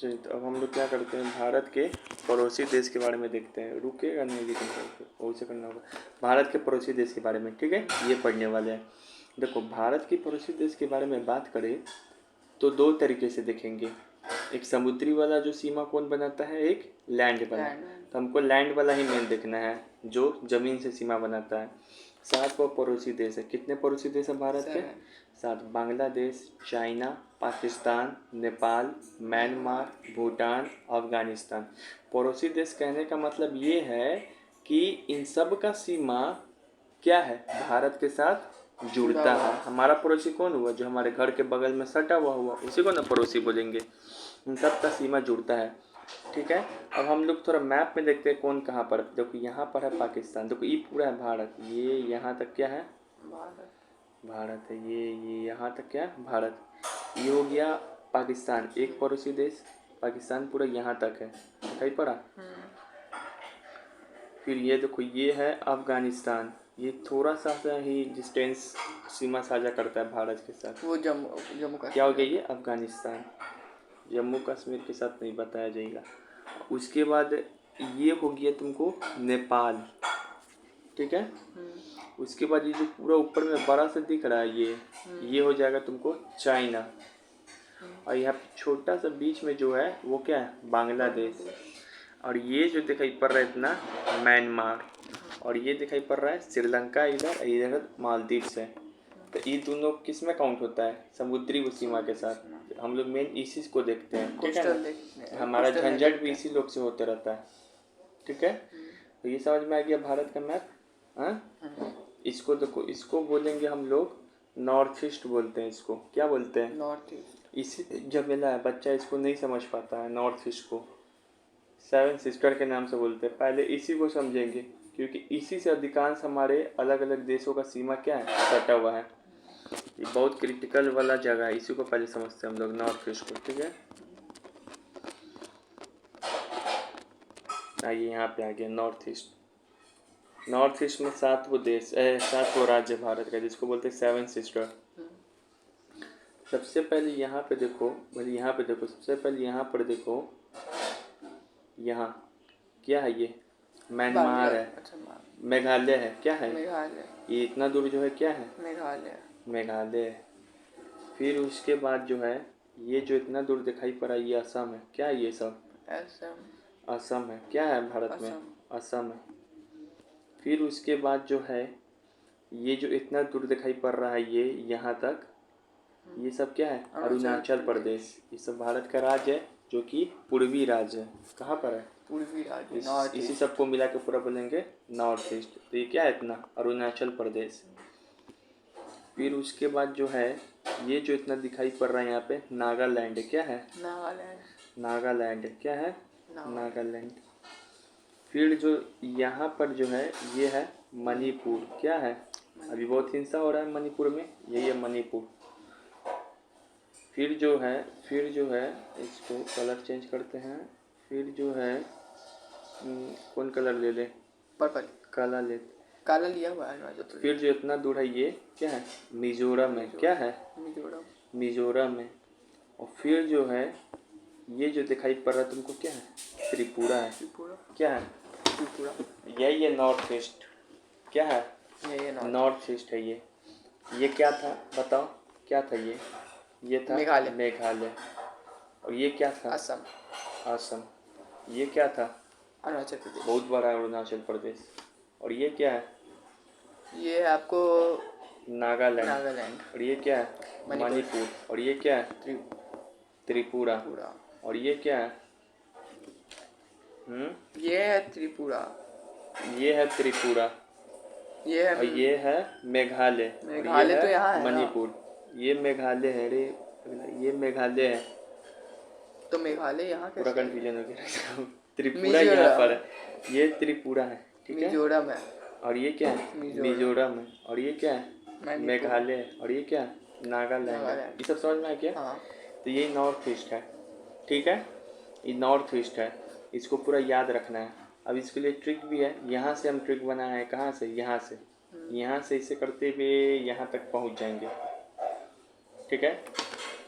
चलिए तो अब हम लोग क्या करते हैं, भारत के पड़ोसी देश के बारे में देखते हैं। रुकेगा नहीं लेकिन वैसे करना होगा। भारत के पड़ोसी देश के बारे में, ठीक है, ये पढ़ने वाले हैं। देखो, भारत के पड़ोसी देश के बारे में बात करें तो दो तरीके से देखेंगे। एक समुद्री वाला जो सीमा कौन बनाता है, एक लैंड वाला। तो हमको लैंड वाला ही मेन देखना है जो ज़मीन से सीमा बनाता है। 7 वो पड़ोसी देश है। कितने पड़ोसी देश हैं भारत के? 7। Bangladesh, China, Pakistan, Nepal, Myanmar, Bhutan, Afghanistan. पड़ोसी देश कहने का मतलब ये है कि इन सब का सीमा क्या है, भारत के साथ जुड़ता है। हमारा पड़ोसी कौन हुआ? जो हमारे घर के बगल में सटा हुआ उसी को ना पड़ोसी बोलेंगे। इन सब का सीमा जुड़ता है, ठीक है। अब हम लोग थोड़ा मैप में देखते हैं कौन कहाँ पर। देखो यहाँ पर है पाकिस्तान, देखो ये पूरा है भारत, ये यहाँ तक क्या है, भारत है। ये यहाँ तक क्या है, भारत। ये हो गया पाकिस्तान, एक पड़ोसी देश। पाकिस्तान पूरा यहाँ तक है, दिखाई पड़ा। फिर ये देखो, ये है अफगानिस्तान, ये थोड़ा सा ही डिस्टेंस सीमा साझा करता है भारत के साथ। वो जम्मू क्या हो गया, ये अफगानिस्तान। जम्मू कश्मीर के साथ नहीं बताया जाएगा। उसके बाद ये हो गया तुमको नेपाल, ठीक है। उसके बाद ये जो पूरा ऊपर में बड़ा सा दिख रहा है ये हो जाएगा तुमको चाइना। और यहाँ छोटा सा बीच में जो है वो क्या है, बांग्लादेश। और ये जो दिखाई पड़ रहा है इतना, म्यांमार। और ये दिखाई पड़ रहा है श्रीलंका, इधर मालदीव है। तो ये दोनों किस में काउंट होता है, समुद्री सीमा के साथ। हम लोग मेन इसी को देखते हैं, ठीक है ना। हमारा झंझट भी इसी लोग से होते रहता है, ठीक है। तो ये समझ में आ गया भारत का मैप। हाँ, इसको देखो, इसको बोलेंगे हम लोग नॉर्थ ईस्ट बोलते हैं। इसको क्या बोलते हैं, नॉर्थ ईस्ट। इसी झमेला है, बच्चा इसको नहीं समझ पाता है। नॉर्थ ईस्ट को 7 सिस्टर के नाम से बोलते हैं। पहले इसी को समझेंगे क्योंकि इसी से अधिकांश हमारे अलग अलग देशों का सीमा क्या है, सटा हुआ है। ये बहुत क्रिटिकल वाला जगह है, इसी को पहले समझते हैं हम लोग, नॉर्थ ईस्ट को, ठीक है। आइए यहाँ पे आ गया नॉर्थ ईस्ट। नॉर्थ ईस्ट में 7 वो देश 7 वो राज्य भारत का, जिसको बोलते हैं 7 सिस्टर। सबसे पहले यहाँ पे देखो, भले यहाँ पे देखो, सबसे पहले यहाँ पर देखो, यहाँ क्या है, ये म्यांमार है, मेघालय है, क्या है, ये इतना दूर जो है क्या है, मेघालय है। फिर उसके बाद जो है ये जो इतना दूर दिखाई पड़ा ये असम है, क्या है ये सब, असम है, क्या है भारत में, असम है। फिर उसके बाद जो है ये जो इतना दूर दिखाई पड़ रहा है ये यहाँ तक, ये सब क्या है, अरुणाचल प्रदेश। ये सब भारत का राज्य है जो कि पूर्वी राज्य है। कहाँ पर है, पूर्वी राज्य, इसी सबको मिला के पूरा बोलेंगे नॉर्थ ईस्ट। तो ये क्या है इतना, अरुणाचल प्रदेश। फिर उसके बाद जो है ये जो इतना दिखाई पड़ रहा है यहाँ पे, नागालैंड, क्या है, नागालैंड, क्या है, नागालैंड। फिर जो यहाँ पर जो है ये है मणिपुर, क्या है, अभी बहुत हिंसा हो रहा है मणिपुर में, यही है मणिपुर। फिर जो है इसको कलर चेंज करते हैं। फिर जो है कौन कलर ले ले, पर्पल, काला लिया हुआ है। फिर जो इतना दूर है ये क्या है, मिजोरम है, क्या है, मिजोरम है। और फिर जो है ये जो दिखाई पड़ रहा है तुमको क्या है, त्रिपुरा है, क्या है, त्रिपुरा। यही है नॉर्थ ईस्ट, क्या है, नॉर्थ ईस्ट है ये क्या था बताओ, क्या था ये था मेघालय। और ये क्या था, असम। ये क्या था, अरुणाचल प्रदेश, बहुत बड़ा अरुणाचल प्रदेश। और ये क्या है, ये है आपको नागालैंड। और ये क्या है, मणिपुर। और ये क्या है, त्रिपुरा। और ये क्या है, ये है त्रिपुरा, ये है त्रिपुरा। ये है, और ये है मेघालय। तो यहाँ है मणिपुर। ये मेघालय है, अरे ये मेघालय है। तो मेघालय यहाँ पूरा कंफ्यूजन हो गया। त्रिपुरा यहाँ पर है, ये त्रिपुरा है, ठीक है। मिजोरम है। और ये क्या है, मिजोरम है। और ये क्या है, मेघालय है। और ये क्या है, नागालैंड है। ये सब समझ में आ गया। तो ये नॉर्थ ईस्ट है, ठीक है, ये नॉर्थ ईस्ट है। इसको पूरा याद रखना है। अब इसके लिए ट्रिक भी है, यहाँ से हम ट्रिक बनाए हैं, कहाँ से, यहाँ से इसे करते हुए यहाँ तक पहुँच जाएंगे, ठीक है।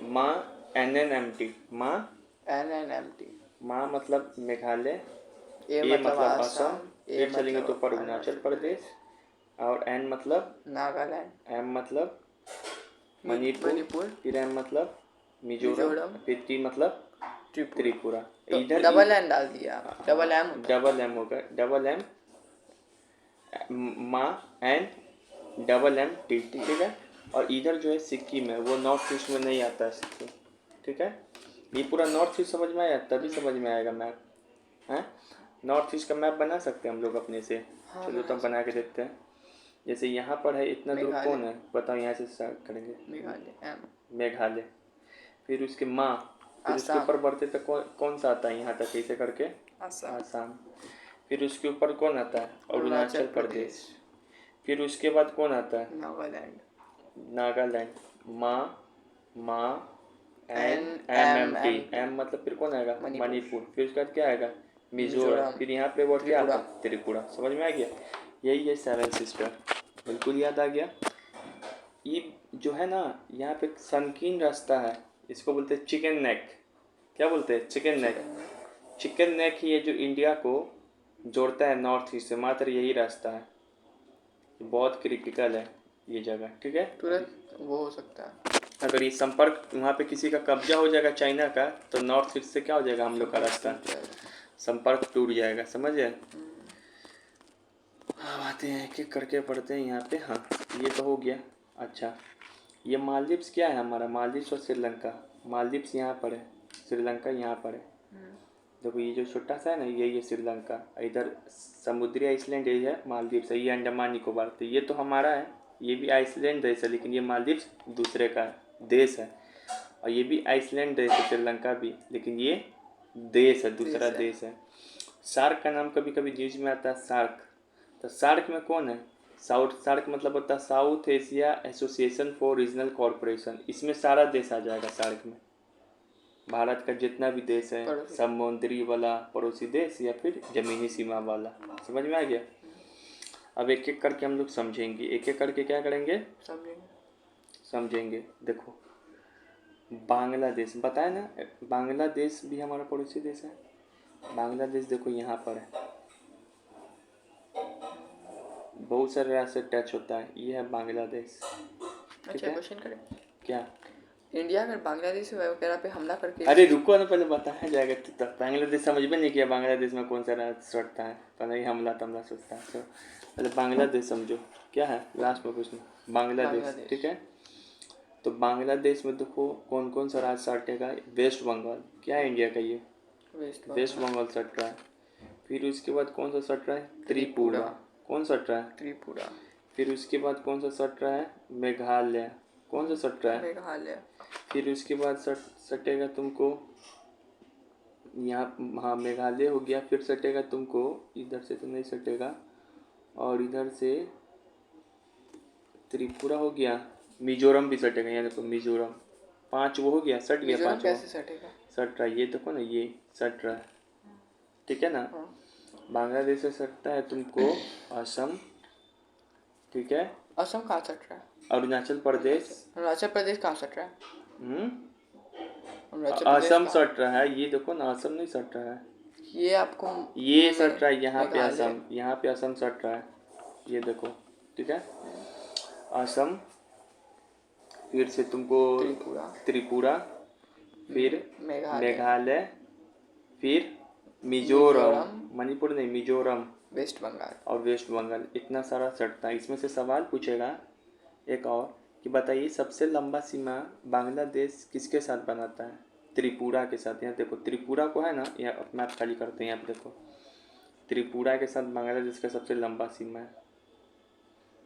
माँ NNMT, माँ NNMT। मा मतलब मेघालय, ए ए मतलब मतलब असम, आसाम, ए फिर चलेंगे तो मतलब ऊपर अरुणाचल प्रदेश, और एन मतलब नागालैंड, एम मतलब मणिपुर, मणिपुर, फिर एम मतलब मिजोरम, मिजोरम, फिर टी मतलब त्रिपुरा। त्रिपुरा। तो इधर डबल एन डाल दिया आप, डबल एम होता है। डबल एम होगा, डबल एम मा एन डबल एम टी, ठीक है। और इधर जो है सिक्किम है, वो नॉर्थ ईस्ट में नहीं आता है सिक्किम, ठीक है। ये पूरा नॉर्थ ईस्ट समझ में आया, तभी समझ में आएगा मैप है। नॉर्थ ईस्ट का मैप बना सकते हैं हम लोग अपने से। हाँ, चलो तब बना के देखते हैं। जैसे यहाँ पर है, इतना दूर मेघालय। कौन है बताओ, यहाँ से स्टार्ट करेंगे। मेघालय एम। मेघालय, फिर उसके माँ, फिर उसके आसाम। ऊपर बढ़ते तक कौन सा आता है यहाँ तक, ऐसे करके आसाम। आसाम। फिर उसके ऊपर कौन आता है, अरुणाचल अरुणाचल प्रदेश। प्रदेश। फिर उसके बाद कौन आता है, नागालैंड। नागालैंड। माँ N N M M M T, M T. M मतलब फिर कौन आएगा, मणिपुर। मणिपुर। फिर उसके बाद क्या आएगा, मिजोरम। मिजोरम। फिर यहाँ पे वर्ड क्या आता त्रिपुरा। है, त्रिपुरा। समझ में आ गया। यही है सेवन सिस्टर, बिल्कुल याद आ गया। ये जो है ना, यहाँ पे संकीर्ण रास्ता है, इसको बोलते हैं चिकन नेक। क्या बोलते हैं, चिकन नेक। चिकन नेक ही है जो इंडिया को जोड़ता है नॉर्थ ईस्ट से, मात्र यही रास्ता है। बहुत क्रिटिकल है ये जगह, ठीक है। तुरंत वो हो सकता है। अगर ये संपर्क वहाँ पे किसी का कब्जा हो जाएगा चाइना का, तो नॉर्थ ईस्ट से क्या हो जाएगा, हम लोग का रास्ता संपर्क टूट जाएगा, समझे। अब आते हैं एक एक करके पढ़ते हैं यहाँ पे। हाँ, ये तो हो गया। अच्छा, ये मालदीव्स क्या है हमारा, मालदीव्स और श्रीलंका। मालदीव्स यहाँ पर है, श्रीलंका यहाँ पर है। देखो ये जो छोटा सा है ना, यही है श्रीलंका। इधर समुद्री आइसलैंड यही है, मालदीव्स है। ये अंडमान निकोबार, तो ये तो हमारा है। ये भी आइसलैंड देश है, लेकिन ये मालदीव्स दूसरे का देश है। और ये भी आइसलैंड देश है, श्रीलंका भी, लेकिन ये देश है, दूसरा देश है। सार्क का नाम कभी कभी न्यूज में आता है, सार्क। तो सार्क में कौन है, सार्क मतलब होता है south Asia association for regional corporation. इसमें सारा देश आ जाएगा सार्क में। भारत का जितना भी देश है, समुद्री वाला पड़ोसी देश या फिर ज़मीनी सीमा वाला, समझ में आ गया। अब एक एक करके हम लोग समझेंगे, एक एक करके क्या करेंगे, समझेंगे। देखो बांग्लादेश बताया ना, बांग्लादेश भी हमारा पड़ोसी देश है। बांग्लादेश देखो यहाँ पर है, बहुत सारे राज्य से टच होता है। ये है बांग्लादेश, ठीक अच्छा, है। क्वेश्चन करें। क्या, इंडिया अगर बांग्लादेश वगैरह पे हमला करके, अरे रुको ना, पहले बताया जाएगा। तो बांग्लादेश समझ में नहीं किया, बांग्लादेश में कौन सा राज्य सटता है, पहले ही हमला तमला सोचता है। तो पहले बांग्लादेश समझो क्या है, लास्ट में पूछना बांग्लादेश, ठीक है। तो बांग्लादेश में देखो कौन कौन सा राज्य सटेगा, वेस्ट बंगाल। क्या है इंडिया का ये, वेस्ट बंगाल सट रहा है। फिर उसके बाद कौन सा सट रहा है, त्रिपुरा। कौन सट रहा है, त्रिपुरा। फिर उसके बाद कौन सा सट रहा है, मेघालय। कौन सा सट रहा है, मेघालय। फिर उसके बाद सटेगा तुमको यहाँ, हाँ मेघालय हो गया। फिर सटेगा तुमको, इधर से तो नहीं सटेगा, और इधर से त्रिपुरा हो गया। मिजोरम भी सटेगा, यहाँ देखो मिजोरम। 5 वो हो गया, सट गया मिजोरम 5 कैसे सटेगा, सट रहा है, ये देखो ना, ये सट रहा है, ठीक है ना। बांग्लादेश से सटता है तुमको असम, ठीक है। असम कहाँ सट रहा है, अरुणाचल प्रदेश। अरुणाचल प्रदेश कहाँ सट रहा है, असम सट रहा है, ये देखो ना, असम नहीं सट रहा है, ये आपको ये सट रहा है यहाँ पे असम, यहाँ पे असम सट रहा है, ये देखो, ठीक है। असम, फिर से तुमको त्रिपुरा, फिर मेघालय, फिर मिजोरम, मणिपुर नहीं, मिजोरम, वेस्ट बंगाल, और वेस्ट बंगाल। इतना सारा सटता है। इसमें से सवाल पूछेगा एक और, कि बताइए सबसे लंबा सीमा बांग्लादेश किसके साथ बनाता है, त्रिपुरा के साथ। यहाँ देखो त्रिपुरा को है ना, यहाँ मैप खाली करते हैं, यहाँ पे देखो त्रिपुरा के साथ बांग्लादेश का सबसे लंबा सीमा है।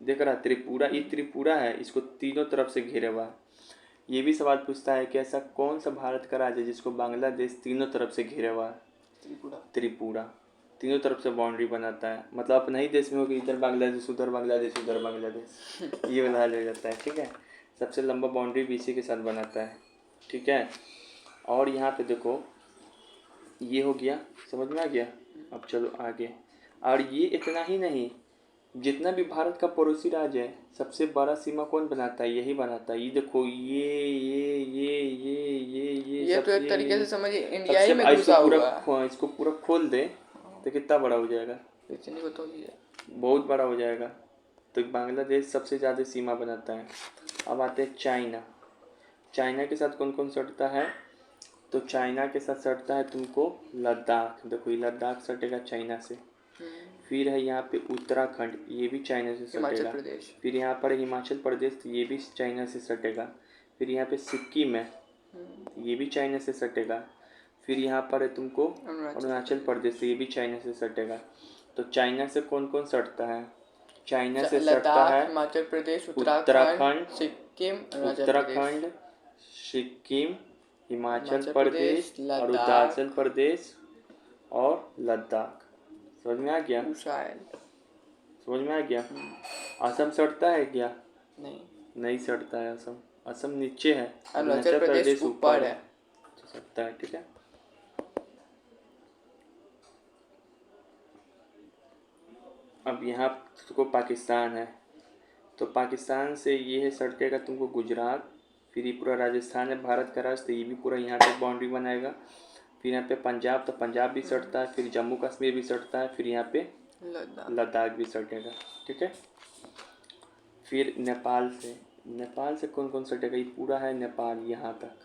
देख रहा त्रिपुरा, ये त्रिपुरा है, इसको तीनों तरफ से घेरे हुआ। ये भी सवाल पूछता है कि ऐसा कौन सा भारत का राज्य है जिसको बांग्लादेश तीनों तरफ से घेरे हुआ है। त्रिपुरा तीनों तरफ से बाउंड्री बनाता है, मतलब अपना ही देश में होगी, इधर बांग्लादेश, उधर बांग्लादेश, उधर बांग्लादेश, ये वाला हाल हो जाता है, ठीक है। सबसे लंबा बाउंड्री भी इसी के साथ बनाता है, ठीक है। और यहाँ पे देखो ये हो गया, समझ में आ गया। अब चलो आगे। और ये इतना ही नहीं, जितना भी भारत का पड़ोसी राज्य है सबसे बड़ा सीमा कौन बनाता है? यही बनाता है। ये देखो ये सब तो एक तरीके से समझिए इंडिया ही सबसे में घुसा हुआ है। इसको पूरा खोल दे तो कितना बड़ा हो जाएगा? इतनी को तो ही है। बहुत बड़ा हो जाएगा। तो बांग्लादेश सबसे ज़्यादा सीमा बनाता है। अब आते हैं चाइना। चाइना के साथ कौन कौन सटता है? तो चाइना के साथ सटता है तुमको लद्दाख। देखो ये लद्दाख सटेगा चाइना से। फिर है यहाँ पे उत्तराखंड, ये भी चाइना से हिमाचल सटेगा। प्रदेश। फिर यहाँ पर हिमाचल प्रदेश, तो ये भी चाइना से सटेगा। फिर यहाँ पे सिक्किम है, ये भी चाइना से सटेगा। फिर यहाँ पर है तुमको अरुणाचल प्रदेश, तो ये भी चाइना से सटेगा। तो चाइना से कौन कौन सटता है? चाइना से सटता लद्दाख, है हिमाचल प्रदेश, उत्तराखंड, सिक्किम, अरुणाचल प्रदेश। उत्तराखंड, सिक्किम, हिमाचल हिमाचल प्रदेश, प्रदेश, अरुणाचल लद्दाख, प्रदेश और लद्दाख। समझ में आ गया? शायद समझ में आ गया? असम सटता है क्या? नहीं। नहीं सटता है असम। असम नीचे है, अरुणाचल प्रदेश ऊपर है। तो सटता है। ठीक है। अब यहाँ तुमको पाकिस्तान है, तो पाकिस्तान से ये है सटकेगा तुमको गुजरात। फिर ये पूरा राजस्थान है भारत का राज्य, तो ये भी पूरा यहाँ तक बाउंड्री बनाएगा। फिर यहाँ पे पंजाब, तो पंजाब भी सटता है। फिर जम्मू कश्मीर भी सटता है। फिर यहाँ पे लद्दाख भी सटेगा। ठीक है। फिर नेपाल से कौन कौन सटेगा? ये पूरा है नेपाल यहाँ तक।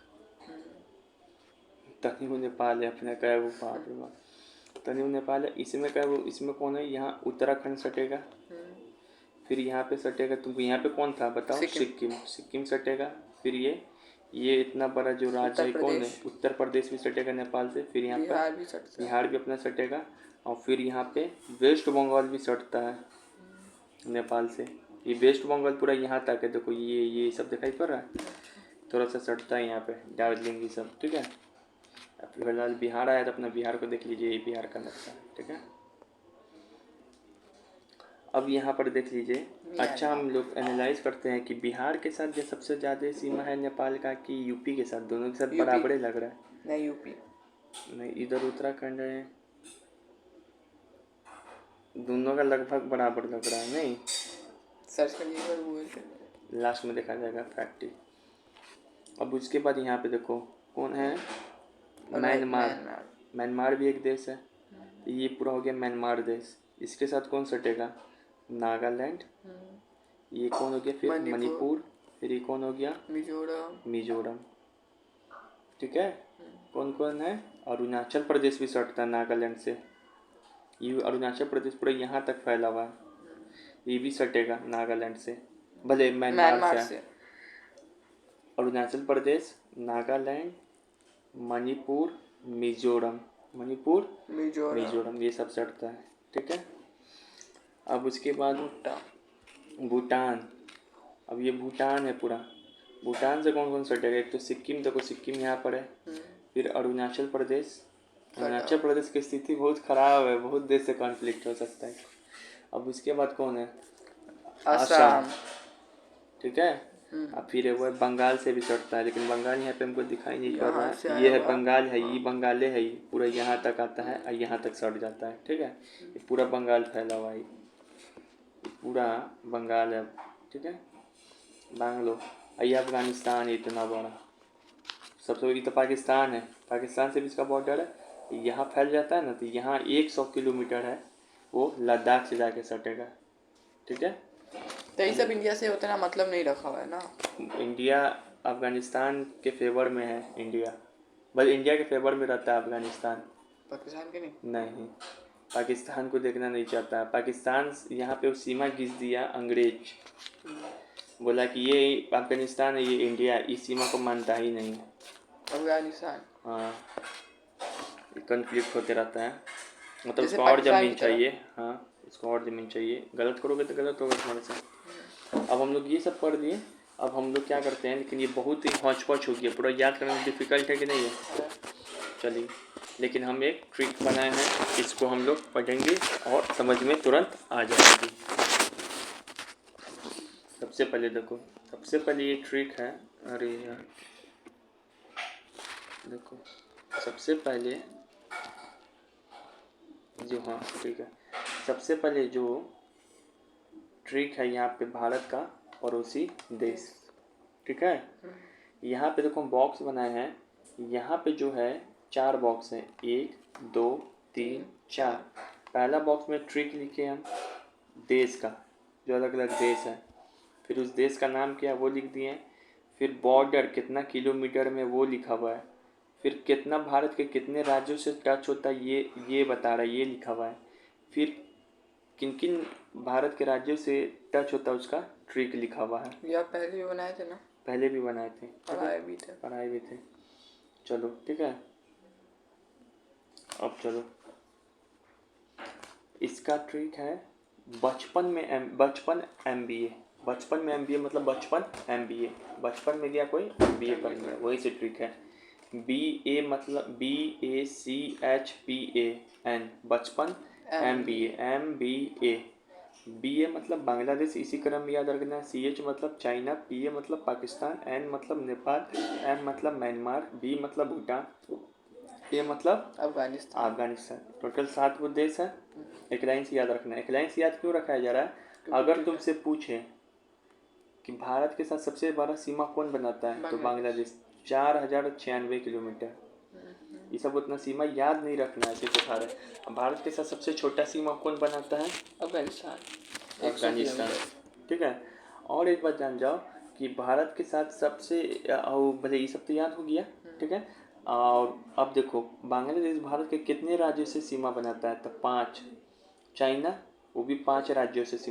तनिव नेपाल है अपना का है वो, बाप रे बाप। तनिव नेपाल है। इसमें का वो, इसमें कौन है? यहाँ उत्तराखंड सटेगा। फिर यहाँ पे सटेगा तुमको, यहाँ पे कौन था बताओ? सिक्किम सटेगा। फिर ये इतना बड़ा जो राज्य है कौन है? उत्तर प्रदेश भी सटेगा नेपाल से। फिर यहाँ पर बिहार भी अपना सटेगा। और फिर यहाँ पे वेस्ट बंगाल भी सटता है नेपाल से। ये वेस्ट बंगाल पूरा यहाँ तक है। देखो ये सब दिखाई पड़ रहा है, थोड़ा सा सटता है यहाँ पे, दार्जिलिंग ये सब। ठीक है। अब फिलहाल बिहार आया तो अपना बिहार को देख लीजिए, ये बिहार का नक्शा है। ठीक है। अब यहाँ पर देख लीजिए। अच्छा, हम लोग एनालाइज करते हैं कि बिहार के साथ जो सबसे ज़्यादा सीमा है नेपाल का कि यूपी के साथ? दोनों के साथ बराबर लग रहा है। नहीं, यूपी नहीं, इधर उत्तराखंड है। दोनों का लगभग बराबर लग रहा है। नहीं, सर्च करिएगा गूगल पे, लास्ट में देखा जाएगा फैक्ट। अब उसके बाद यहाँ पे देखो कौन है? म्यांमार भी एक देश है। ये पूरा हो गया म्यांमार देश। इसके साथ कौन सटेगा? नागालैंड। ये कौन हो गया? फिर मणिपुर। फिर ये कौन हो गया? मिजोरम। ठीक है। कौन कौन है? अरुणाचल प्रदेश भी सटता है नागालैंड से। ये अरुणाचल प्रदेश पूरा यहाँ तक फैला हुआ है, ये भी सटेगा नागालैंड से, भले म्यांमार से। अरुणाचल प्रदेश, नागालैंड, मणिपुर, मिजोरम ये सब सटता है। ठीक है। अब उसके बाद भूटान। अब ये भूटान है पूरा। भूटान से कौन कौन सटेगा? एक तो सिक्किम, देखो सिक्किम यहाँ पर है। फिर अरुणाचल प्रदेश की स्थिति बहुत ख़राब है, बहुत देर से कॉन्फ्लिक्ट हो सकता है। अब उसके बाद कौन है? असम। ठीक है। अब फिर वो बंगाल से भी सटता है, लेकिन बंगाल यहाँ पे हमको दिखाई नहीं पड़ रहा है। ये है बंगाल, है ये बंगाले है, ये पूरा यहाँ तक आता है और यहाँ तक सट जाता है। ठीक है। ये पूरा बंगाल फैला हुआ है, पूरा बंगाल है। ठीक है। बांग्लो, ये अफगानिस्तान है इतना बड़ा, सबसे ये तो पाकिस्तान है। पाकिस्तान से भी इसका बॉर्डर है, यहाँ फैल जाता है ना, तो यहाँ 100 किलोमीटर है, वो लद्दाख से जाके सटेगा। ठीक है। तो ये सब इंडिया से उतना मतलब नहीं रखा हुआ है ना। इंडिया अफगानिस्तान के फेवर में है। इंडिया बस इंडिया के फेवर में रहता है अफगानिस्तान, पाकिस्तान के नहीं। पाकिस्तान को देखना नहीं चाहता। पाकिस्तान यहाँ पे सीमा खींच दिया अंग्रेज, बोला कि ये अफगानिस्तान है, ये इंडिया, इस सीमा को मानता ही नहीं है अफगानिस्तान। हाँ, कन्फ्लिक्ट होते रहता है। मतलब उसको और ज़मीन चाहिए। हाँ, उसको और ज़मीन चाहिए। गलत करोगे तो गलत होगा तुम्हारे साथ। अब हम लोग ये सब पढ़ दिए। अब हम लोग क्या करते हैं, लेकिन ये बहुत ही हौच पौच हो गया, पूरा याद करना डिफ़िकल्ट है कि नहीं है? चलिए, लेकिन हम एक ट्रिक बनाए हैं, इसको हम लोग पढ़ेंगे और समझ में तुरंत आ जाएगी। सबसे पहले देखो, सबसे पहले ये ट्रिक है। अरे यार देखो, सबसे पहले जो, हाँ ठीक है, सबसे पहले जो ट्रिक है यहाँ पे भारत का पड़ोसी देश, ठीक है। यहाँ पे देखो बॉक्स बनाए हैं, यहाँ पे जो है 4 बॉक्स हैं, 1 2 3 4। पहला बॉक्स में ट्रिक लिखे हम देश का, जो अलग अलग देश है, फिर उस देश का नाम क्या है वो लिख दिए, फिर बॉर्डर कितना किलोमीटर में वो लिखा हुआ है, फिर कितना भारत के कितने राज्यों से टच होता है ये बता रहा है, ये लिखा हुआ है, फिर किन किन भारत के राज्यों से टच होता है उसका ट्रिक लिखा हुआ है। ये आप पहले भी बनाए थे ना? पहले भी बनाए थे, पढ़ाए भी थे। पढ़ाए भी थे। चलो ठीक है, अब चलो इसका ट्रिक है बचपन में MBA। बचपन में MBA मतलब बचपन MBA, बचपन में गया कोई MBA करना है, वही से ट्रिक है। BA मतलब BACHPAN, बचपन MBA। BA मतलब बांग्लादेश, इसी क्रम में याद रखना है। CH मतलब चाइना, PA मतलब पाकिस्तान, N मतलब नेपाल, M मतलब म्यांमार, B मतलब भूटान, A मतलब अफगानिस्तान। टोटल 7 वो देश है। एक लाइन से याद रखना है। एक लाइन से याद क्यों रखाया जा रहा है? अगर तुमसे पूछे कि भारत के साथ सबसे बड़ा सीमा कौन बनाता है, तो बांग्लादेश, 4096 किलोमीटर। ये सब उतना सीमा याद नहीं रखना है, ऐसे सिखा रहे। भारत के साथ सबसे छोटा सीमा कौन बनाता है? अफगानिस्तान, ठीक है। और एक बात जान जाओ कि भारत के साथ सबसे भले ये सब तो याद हो गया, ठीक है। और अब देखो बांग्लादेश भारत के कितने राज्यों से सीमा बनाता है, तो 5। चाइना वो भी 5 राज्यों से सीमा